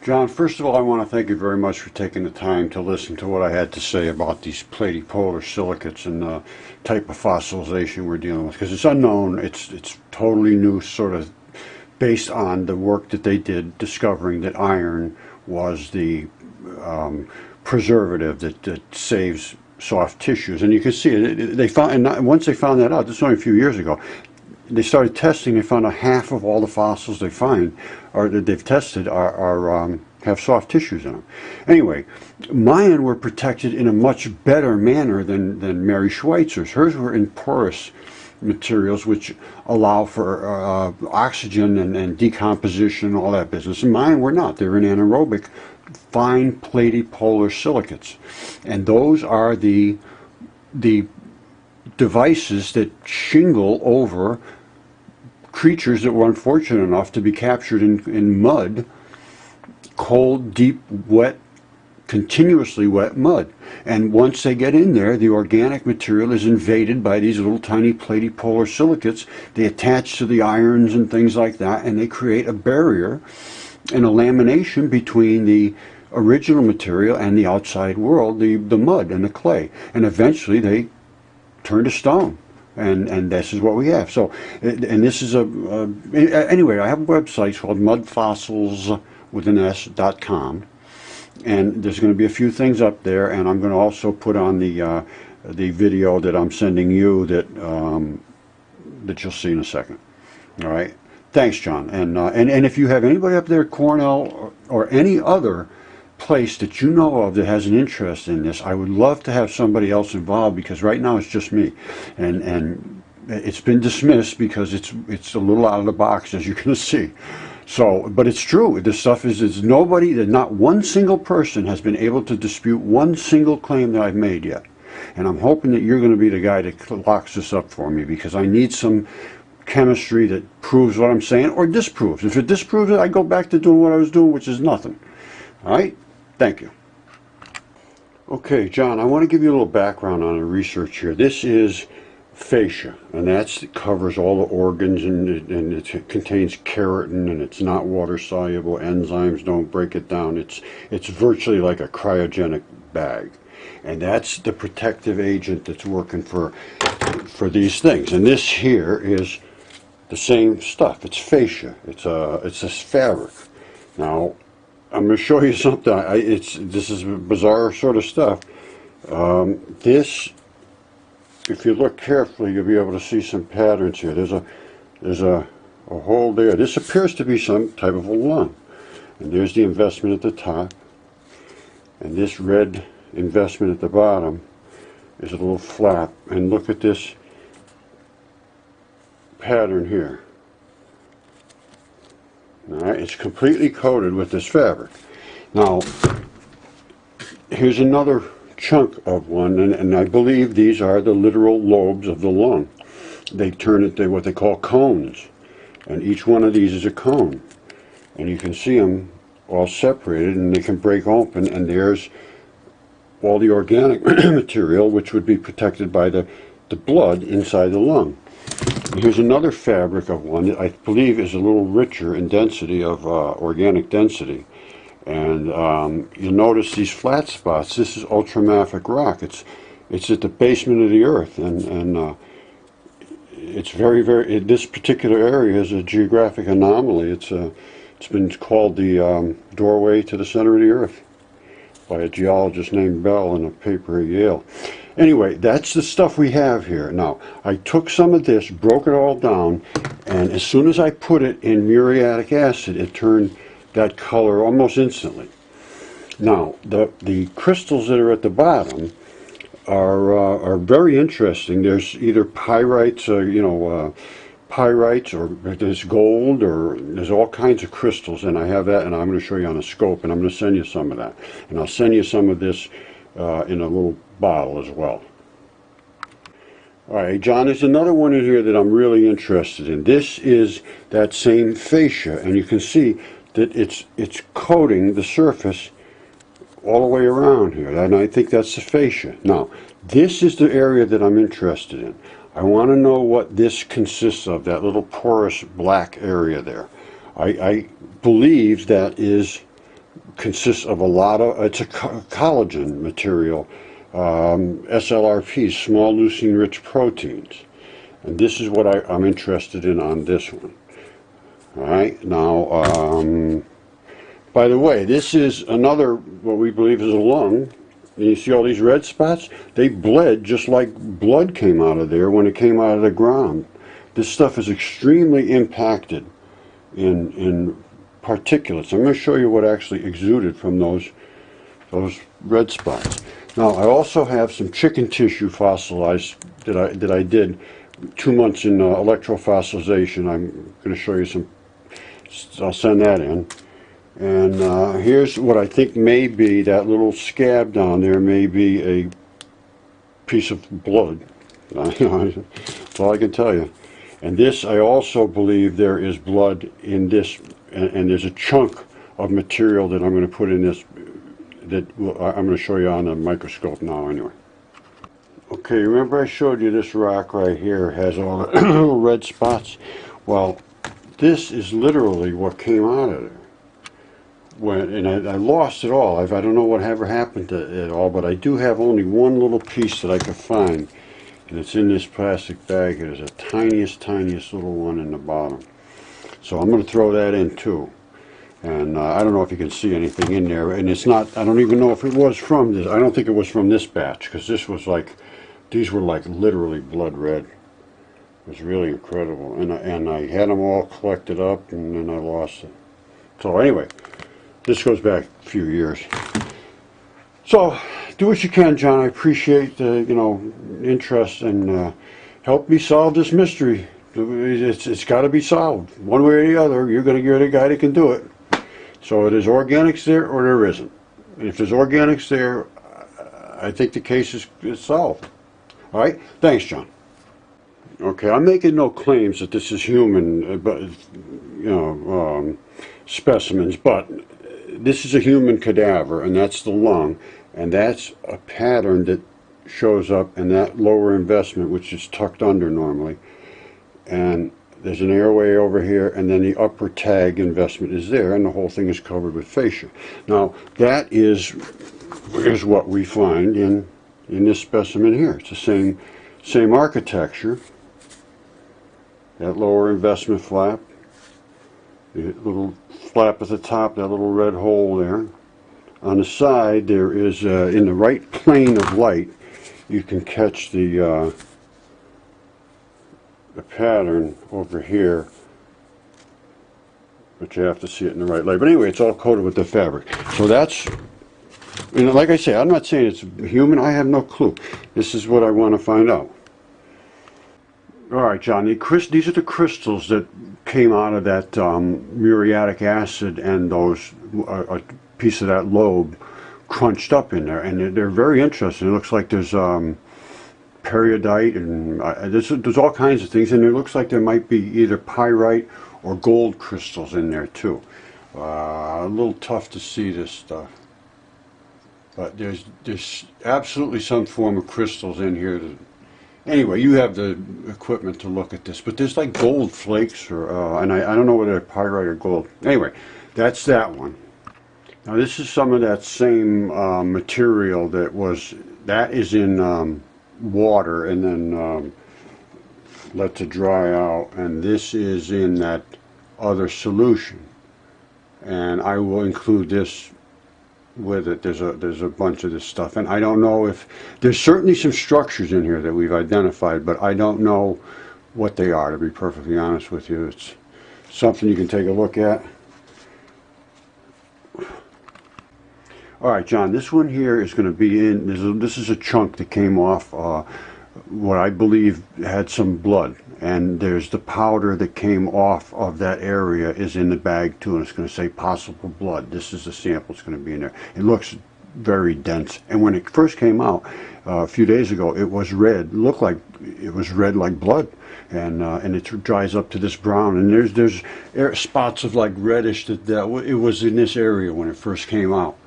John, first of all, I want to thank you very much for taking the time to listen to what I had to say about these platypolar silicates and the type of fossilization we're dealing with, because it's unknown. It's totally new, sort of based on the work that they did discovering that iron was the preservative that saves soft tissues. And you can see it. They found, and once they found that out, this was only a few years ago, they started testing. They found out half of all the fossils they find, or that they've tested, have soft tissues in them. Anyway, mine were protected in a much better manner than Mary Schweitzer's. Hers were in porous materials, which allow for oxygen and decomposition and all that business. And mine were not. They're in anaerobic, fine platypolar silicates, and those are the devices that shingle over creatures that were unfortunate enough to be captured in mud, cold, deep, wet, continuously wet mud. And once they get in there, the organic material is invaded by these little tiny platypolar silicates. They attach to the irons and things like that, and they create a barrier and a lamination between the original material and the outside world, the mud and the clay. And eventually they turn to stone. And this is what we have. So, and this is anyway, I have a website called mudfossils.com, and there's going to be a few things up there, and I'm going to also put on the video that I'm sending you that you'll see in a second. All right. Thanks, John. And if you have anybody up there at Cornell or any other place that you know of that has an interest in this, I would love to have somebody else involved, because right now it's just me, and it's been dismissed because it's a little out of the box, as you're going to see. So, but it's true. This stuff is nobody, not one single person has been able to dispute one single claim that I've made yet, and I'm hoping that you're going to be the guy that locks this up for me, because I need some chemistry that proves what I'm saying or disproves. If it disproves it, I go back to doing what I was doing, which is nothing. All right. Thank you. Okay, John, I want to give you a little background on the research here. This is fascia, and that covers all the organs, and it contains keratin, and it's not water soluble. Enzymes don't break it down. It's virtually like a cryogenic bag, and that's the protective agent that's working for these things. And this here is the same stuff. It's fascia. It's this fabric. Now, I'm going to show you something. This is bizarre sort of stuff. This, if you look carefully, you'll be able to see some patterns here. There's a hole there. This appears to be some type of a lung. And there's the investment at the top. And this red investment at the bottom is a little flap. And look at this pattern here. Alright, it's completely coated with this fabric. Now, here's another chunk of one, and I believe these are the literal lobes of the lung. They turn it to what they call cones, and each one of these is a cone. And you can see them all separated, and they can break open, and there's all the organic material, which would be protected by the blood inside the lung. Here's another fabric of one that I believe is a little richer in density of organic density. And you'll notice these flat spots. This is ultramafic rock. It's at the basement of the earth, and it's very, this particular area is a geographic anomaly. It's been called the doorway to the center of the earth by a geologist named Bell in a paper at Yale. Anyway, that's the stuff we have here. Now, I took some of this, broke it all down, and as soon as I put it in muriatic acid, it turned that color almost instantly. Now, the crystals that are at the bottom are very interesting. There's either pyrites, pyrites, or there's gold, or there's all kinds of crystals, and I have that, and I'm going to show you on a scope, and I'm going to send you some of that. And I'll send you some of this in a little bottle as well. Alright, John, there's another one in here that I'm really interested in. This is that same fascia, and you can see that it's coating the surface all the way around here, and I think that's the fascia. Now, this is the area that I'm interested in. I want to know what this consists of, that little porous black area there. I believe that is consists of a lot of, it's a collagen material, SLRPs, small leucine rich proteins. And this is what I'm interested in on this one. All right, now, by the way, this is another, what we believe is a lung. And you see all these red spots? They bled just like blood came out of there when it came out of the ground. This stuff is extremely impacted in particulates. I'm going to show you what actually exuded from those red spots. Now, I also have some chicken tissue fossilized that I did 2 months in electropossilization. I'm going to show you some. I'll send that in. And here's what I think may be that little scab down there, may be a piece of blood. That's all I can tell you. And this, I also believe there is blood in this, and there's a chunk of material that I'm going to put in this that I'm going to show you on the microscope now anyway. Okay, remember I showed you this rock right here has all the little red spots? Well, this is literally what came out of there. And I lost it all. I don't know what ever happened to it all, but I do have only one little piece that I could find, and it's in this plastic bag. There's a tiniest little one in the bottom. So I'm going to throw that in too. And I don't know if you can see anything in there, and it's not, I don't even know if it was from this. I don't think it was from this batch, because this was like, these were like literally blood red. It was really incredible. And I had them all collected up, and then I lost it. So anyway, this goes back a few years. So do what you can, John. I appreciate the interest, and help me solve this mystery. It's got to be solved one way or the other. You're going to get a guy that can do it. So there's organics there or there isn't. And if there's organics there, I think the case is solved. All right. Thanks, John. Okay, I'm making no claims that this is human, but specimens, but this is a human cadaver, and that's the lung, and that's a pattern that shows up in that lower investment, which is tucked under normally, and there's an airway over here, and then the upper tag investment is there, and the whole thing is covered with fascia. Now, that is what we find in this specimen here. It's the same architecture. That lower investment flap, the little flap at the top, that little red hole there. On the side, there is, in the right plane of light, you can catch the pattern over here, but you have to see it in the right light. But anyway, it's all coated with the fabric. So that's, like I say, I'm not saying it's human. I have no clue. This is what I want to find out. All right, John, these are the crystals that came out of that muriatic acid and a piece of that lobe crunched up in there, and they're very interesting. It looks like there's periodite, and there's all kinds of things, and it looks like there might be either pyrite or gold crystals in there too. A little tough to see this stuff, but there's absolutely some form of crystals in here. Anyway, you have the equipment to look at this, but there's like gold flakes, or and I don't know whether they're pyrite or gold. Anyway, that's that one. Now this is some of that same material that is in water and then let to dry out, and this is in that other solution, and I will include this with it. There's a bunch of this stuff, and I don't know if there's certainly some structures in here that we've identified, but I don't know what they are, to be perfectly honest with you. It's something you can take a look at. All right, John, this one here is going to be in, this is a chunk that came off what I believe had some blood, and there's the powder that came off of that area is in the bag too, and it's going to say possible blood. This is the sample that's going to be in there. It looks very dense, and when it first came out a few days ago, it was red. It looked like it was red like blood, and it dries up to this brown, and there's spots of like reddish that it was in this area when it first came out.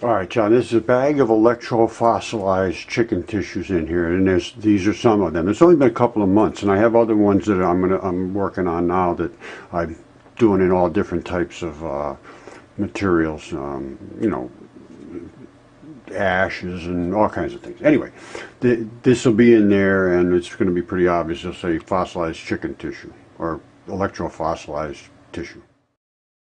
All right, John, this is a bag of electro-fossilized chicken tissues in here, and these are some of them. It's only been a couple of months, and I have other ones that I'm working on now that I doing in all different types of materials, you know, ashes and all kinds of things. Anyway, this will be in there, and it's going to be pretty obvious. It'll say fossilized chicken tissue or electropossilized tissue.